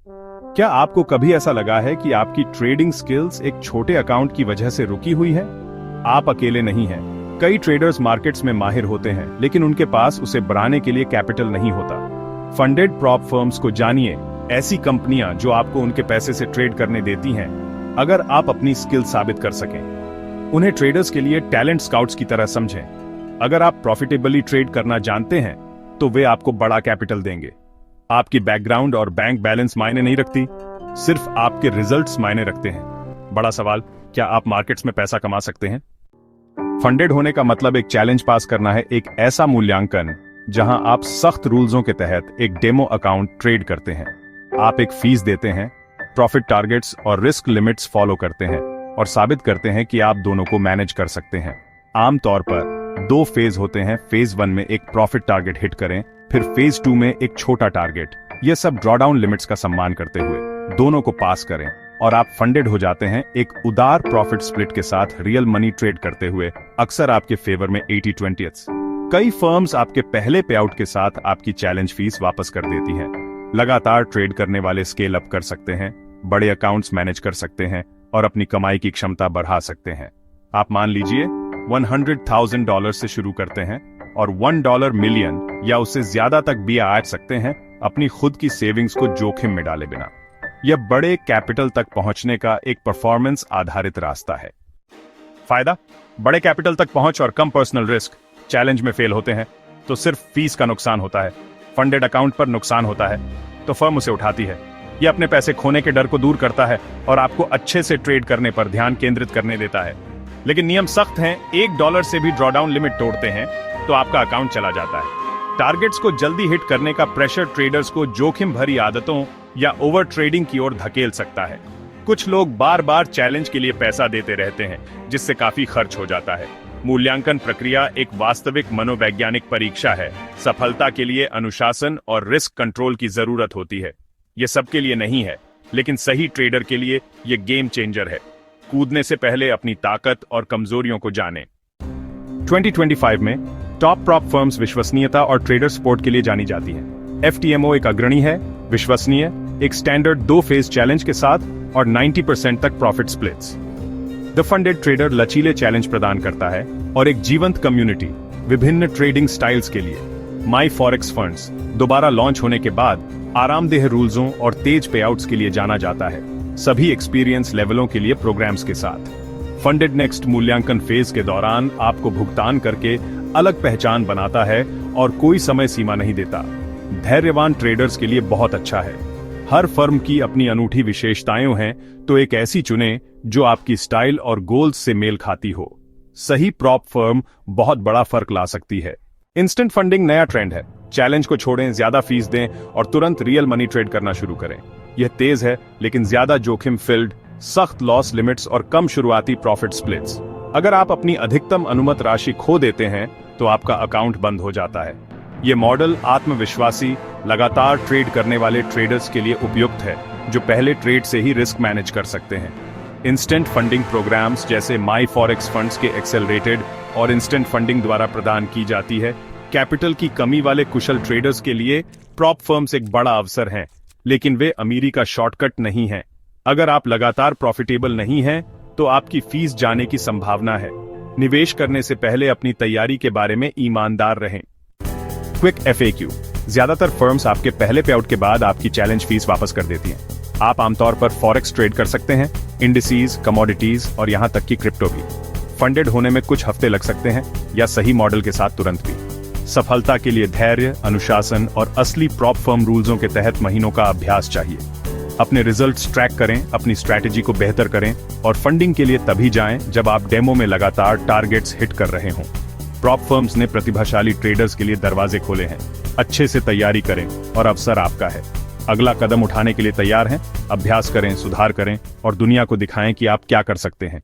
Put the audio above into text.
क्या आपको कभी ऐसा लगा है कि आपकी ट्रेडिंग स्किल्स एक छोटे अकाउंट की वजह से रुकी हुई है? आप अकेले नहीं हैं। कई ट्रेडर्स मार्केट्स में माहिर होते हैं, लेकिन उनके पास उसे बढ़ाने के लिए कैपिटल नहीं होता। फंडेड प्रॉप फर्म्स को जानिए, ऐसी कंपनियां जो आपको उनके पैसे से ट्रेड करने देती हैं, अगर आप अपनी स्किल साबित कर सकें। उन्हें ट्रेडर्स के लिए टैलेंट स्काउट्स की तरह समझें। अगर आप प्रॉफिटेबली ट्रेड करना जानते हैं, तो वे आपको बड़ा कैपिटल देंगे। आपकी बैकग्राउंड और बैंक बैलेंस मायने नहीं रखती, सिर्फ आपके रिजल्ट्स मायने रखते हैं। बड़ा सवाल, क्या आप मार्केट्स में पैसा कमा सकते हैं? फंडेड होने का मतलब एक चैलेंज पास करना है, एक ऐसा मूल्यांकन जहां आप सख्त रूल्सों के तहत एक डेमो अकाउंट ट्रेड करते हैं। आप एक फीस देते हैं, प्रॉफिट टारगेट्स और रिस्क लिमिट्स फॉलो करते हैं और साबित करते हैं कि आप दोनों को मैनेज कर सकते हैं। आमतौर पर 2 फेज होते हैं। फेज 1 में एक प्रॉफिट टारगेट हिट करें, फिर फेज 2 में एक छोटा टारगेट। यह सब ड्रॉडाउन लिमिट्स का सम्मान करते हुए दोनों को पास करें और आप फंडेड हो जाते हैं, एक उदार प्रॉफिट स्प्लिट के साथ रियल मनी ट्रेड करते हुए, अक्सर आपके फेवर में 80-20। कई फर्म्स आपके पहले पे आउट के साथ आपकी चैलेंज फीस वापस कर देती हैं। लगातार ट्रेड करने वाले स्केल अप कर सकते हैं, बड़े अकाउंट्स मैनेज कर सकते हैं और अपनी कमाई की क्षमता बढ़ा सकते हैं। आप मान लीजिए $100,000 से शुरू करते हैं और $1 मिलियन या उससे ज्यादा तक भी आ सकते हैं, अपनी खुद की सेविंग्स को जोखिम में डाले बिना। यह बड़े कैपिटल तक पहुंचने का एक परफॉर्मेंस आधारित रास्ता है। फायदा, बड़े कैपिटल तक पहुंच और कम पर्सनल रिस्क। चैलेंज में फेल होते हैं तो सिर्फ फीस का नुकसान होता है, फंडेड अकाउंट पर नुकसान होता है तो फर्म उसे उठाती है। यह अपने पैसे खोने के डर को दूर करता है और आपको अच्छे से ट्रेड करने पर ध्यान केंद्रित करने देता है। लेकिन नियम सख्त हैं, $1 से भी ड्रॉडाउन लिमिट तोड़ते हैं तो आपका अकाउंट चला जाता है। टारगेट्स को जल्दी हिट करने का प्रेशर ट्रेडर्स को जोखिम भरी आदतों या ओवर ट्रेडिंग की ओर धकेल सकता है। कुछ लोग बार बार चैलेंज के लिए पैसा देते रहते हैं, जिससे काफी खर्च हो जाता है। मूल्यांकन प्रक्रिया एक वास्तविक मनोवैज्ञानिक परीक्षा है। सफलता के लिए अनुशासन और रिस्क कंट्रोल की जरूरत होती है। यह सबके लिए नहीं है, लेकिन सही ट्रेडर के लिए यह गेम चेंजर है। कूदने से पहले अपनी ताकत और कमजोरियों को जानें। 2025 में टॉप प्रॉप फर्म्स विश्वसनीयता और ट्रेडर सपोर्ट के लिए जानी जाती हैं। FTMO एक अग्रणी है, विश्वसनीय, एक स्टैंडर्ड 2 फेज चैलेंज के साथ और 90% तक profit splits. The funded trader लचीले चैलेंज प्रदान करता है और एक जीवंत कम्युनिटी विभिन्न ट्रेडिंग स्टाइल्स के लिए। माई फॉरेक्स फंड्स दोबारा लॉन्च होने के बाद आरामदेह रूल्सों और तेज पेआउट्स के लिए जाना जाता है, सभी एक्सपीरियंस लेवलों के लिए प्रोग्राम्स के साथ। फंडेड नेक्स्ट मूल्यांकन फेज के दौरान आपको भुगतान करके अलग पहचान बनाता है और कोई समय सीमा नहीं देता। धैर्यवान ट्रेडर्स के लिए बहुत अच्छा है। हर फर्म की अपनी अनूठी विशेषताएं हैं, तो एक ऐसी चुनें जो आपकी स्टाइल और गोल्स से मेल खाती हो। सही प्रॉप फर्म बहुत बड़ा फर्क ला सकती है। इंस्टेंट फंडिंग नया ट्रेंड है। चैलेंज को छोड़ें, ज्यादा फीस दें और तुरंत रियल मनी ट्रेड करना शुरू करें। यह तेज है, लेकिन ज्यादा जोखिम फिल्ड, सख्त लॉस लिमिट्स और कम शुरुआती प्रॉफिट स्प्लिट्स। अगर आप अपनी अधिकतम अनुमत राशि खो देते हैं, तो आपका अकाउंट बंद हो जाता है। यह मॉडल आत्मविश्वासी, लगातार ट्रेड करने वाले ट्रेडर्स के लिए उपयुक्त है, जो पहले ट्रेड से ही रिस्क मैनेज कर सकते हैं। इंस्टेंट फंडिंग प्रोग्राम्स जैसे माई फॉरेक्स फंड्स के एक्सेलरेटेड और इंस्टेंट फंडिंग द्वारा प्रदान की जाती है। कैपिटल की कमी वाले कुशल ट्रेडर्स के लिए प्रॉप फर्म्स एक बड़ा अवसर हैं, लेकिन वे अमीरी का शॉर्टकट नहीं हैं। अगर आप लगातार प्रॉफिटेबल नहीं हैं, तो आपकी फीस जाने की संभावना है। निवेश करने से पहले अपनी तैयारी के बारे में ईमानदार रहें। Quick FAQ। ज्यादातर फर्म्स आपके पहले पे आउट के बाद आपकी चैलेंज फीस वापस कर देती हैं। आप आमतौर पर फॉरेक्स ट्रेड कर सकते हैं, इंडिसीज, कमोडिटीज और यहां तक कि क्रिप्टो भी। फंडेड होने में कुछ हफ्ते लग सकते हैं या सही मॉडल के साथ तुरंत भी। सफलता के लिए धैर्य, अनुशासन और असली प्रॉप फर्म रूल्सों के तहत महीनों का अभ्यास चाहिए। अपने रिजल्ट्स ट्रैक करें, अपनी स्ट्रैटेजी को बेहतर करें और फंडिंग के लिए तभी जाएं जब आप डेमो में लगातार टारगेट्स हिट कर रहे हों। प्रॉप फर्म्स ने प्रतिभाशाली ट्रेडर्स के लिए दरवाजे खोले हैं। अच्छे से तैयारी करें और अवसर आपका है। अगला कदम उठाने के लिए तैयार हैं? अभ्यास करें, सुधार करें और दुनिया को दिखाएं कि आप क्या कर सकते हैं।